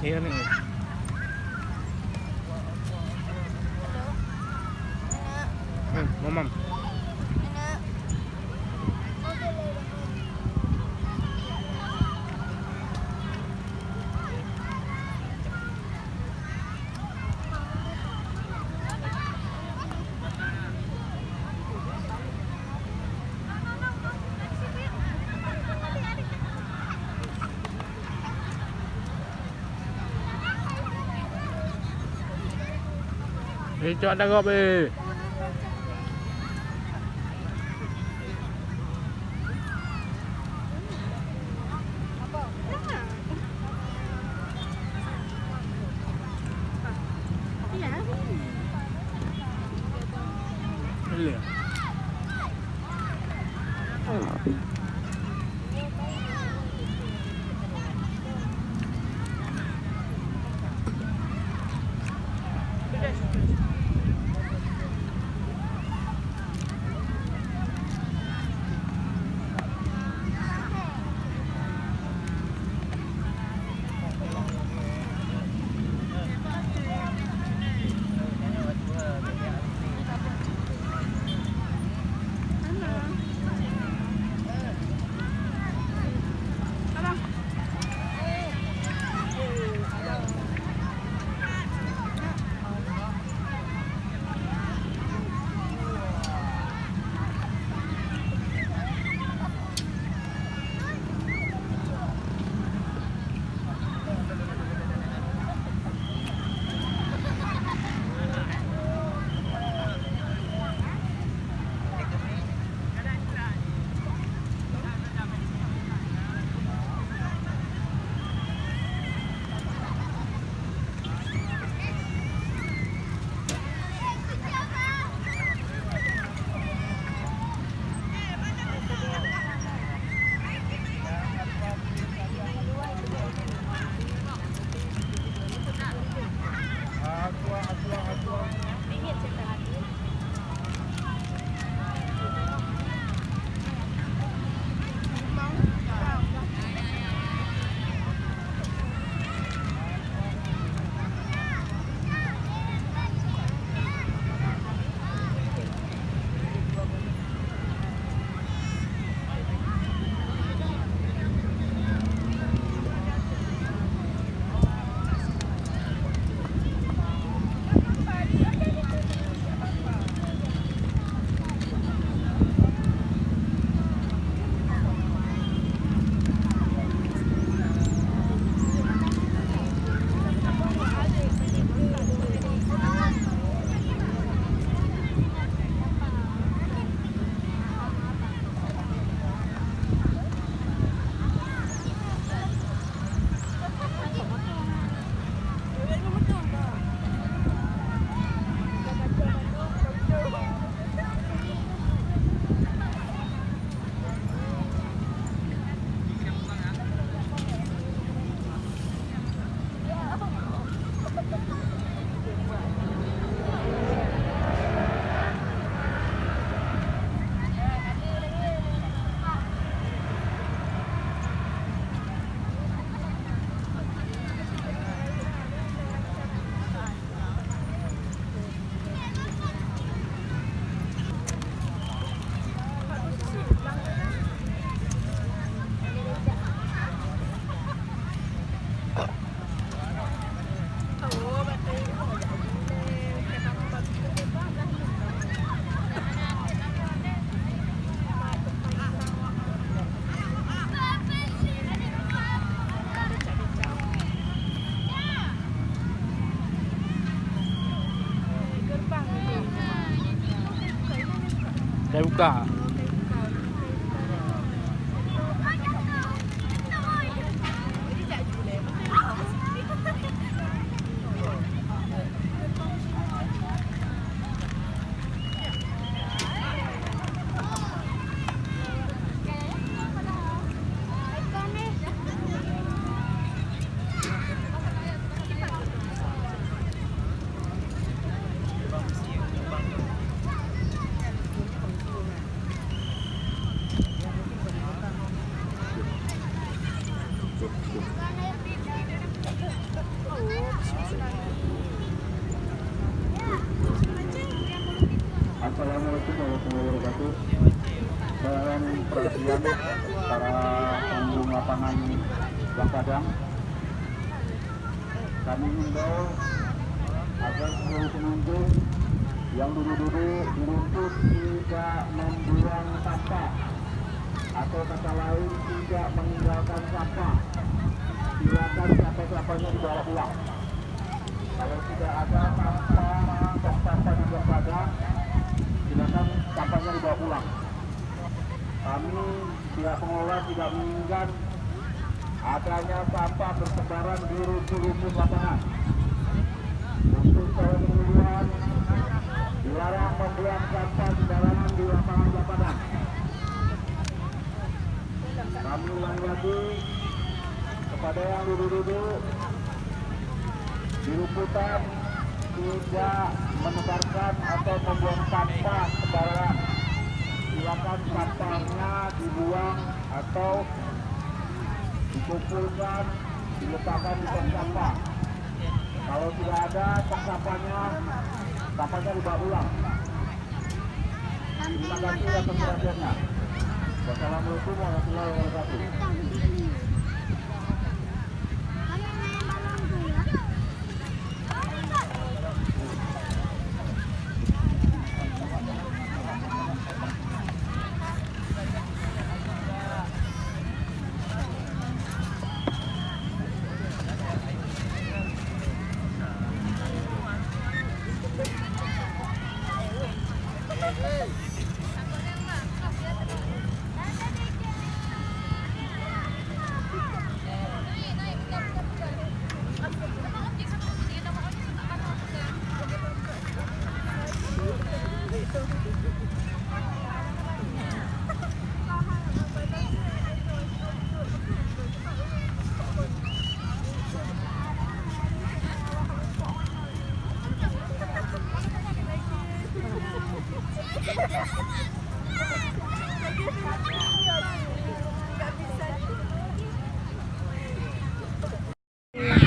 thế này mắm đi chọn đã góp đi saya buka. wabarakatuh. Dan perhatian para pengunjung lapangan Bangkadang, kami himbau agar seluruh pengunjung yang duduk-duduk dituntut tidak membuang sampah atau kata lain tidak meninggalkan sampah. Silakan sampah-sampahnya dibawa pulang. Kalau tidak ada sampah di Bangkadang, silakan sampahnya dibawa pulang. Kami pihak pengelola tidak menginginkan adanya sampah bertebaran di rumput-rumput lapangan. Untuk kemudian dilarang membuang sampah sembarangan di lapangan Bangkadang. Kami ulangi lagi kepada yang duduk-duduk di rumputan tidak menebarkan atau membuang sampah sembarangan. Silakan sampahnya dibuang atau dikumpulkan, diletakkan di tong sampah. Kalau tidak ada tong sampahnya dibawa pulang. Terima kasih atas perhatiannya. Wassalamualaikum warahmatullahi wabarakatuh.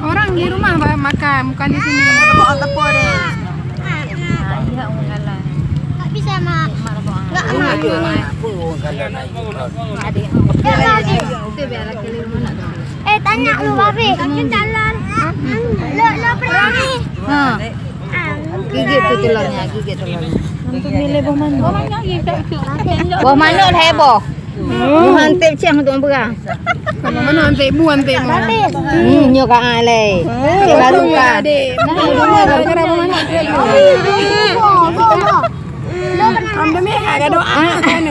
Orang di rumah makan, bukan di sini. Tepuk deh. Iya, unggalan. Tak bisa mak. Enggak mak. Itu biar laki rumah nak. Tanya lu babe. Kaki jalan. Lo pernah ni? Ha. Gigit tu telurnya, gigit telurnya. Untuk milih buah manuk. Buah manuk gigit. Buah manuk heboh. Hantip ciang tu perang. Buah manuk hantip bu hantip mu. Nyo ka ale. Baru ka. Nah, rumah gara-gara buah manuk. Ambil mi ada doa kan.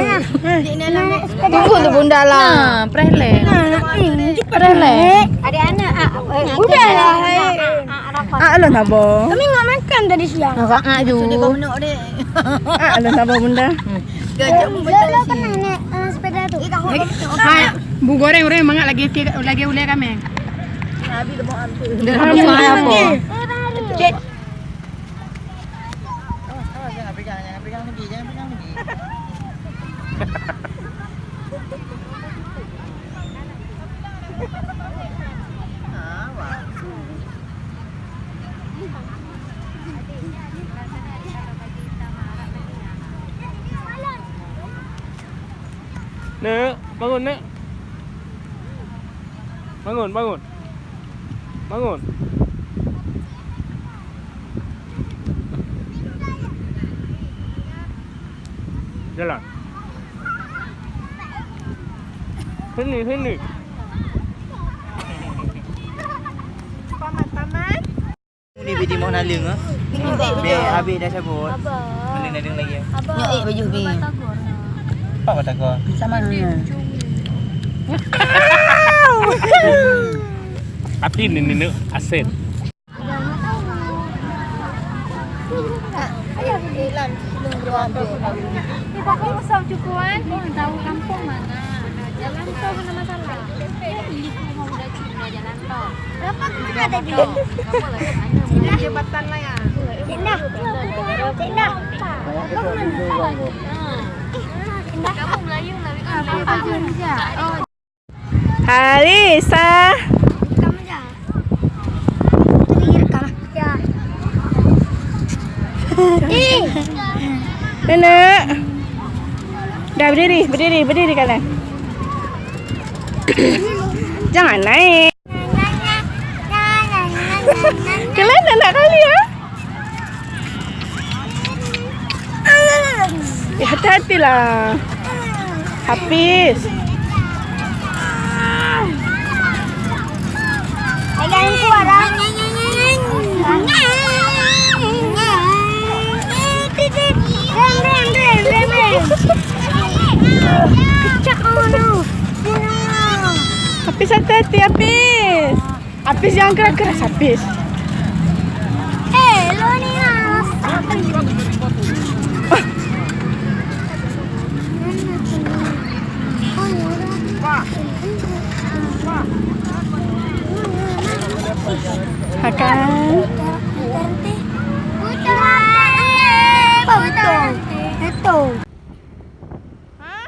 Tunggu tu bunda lah. Prehle. Prehle. Ada anak. Udah lah. Alah nabo. Kami enggak makan tadi siang. Nak ju. Buah manuk deh. Alah nabo bunda. Gajah lo pernah naik sepeda tu? Hai, bu goreng mangat lagi ulek kami. Habis dah bawa tu. Dah apa? Cek. Jangan pegang lagi, jangan pegang lagi. Nek, bangun Nek. Bangun. Jalan. Sini. Paman. Ni bidi mau nalung ah. Biar habis dah cabut. Boleh nalung lagi. Nyok baju bi. Apa kata kau? Sama nya. Api ni asin. Pokoknya usah cukupan. Tahu kampung mana? Jalan tol mana masalah? Ini mau udah Cina jalan tol. Berapa mana ada di? Kamu lagi ada jembatan lah ya. Cina. Kamu Melayu kan apa? Halisa. Kamu ya. Tadi rekam. Ya. Nenek. Dah berdiri kalian. Jangan naik. Kalian nak kali ya? Hati-hatilah. Hafiz. Pegang kuat dah. Hafiz hati-hati Hafiz. Hafiz jangan keras-keras Hafiz. Lo ni lah. Hakan.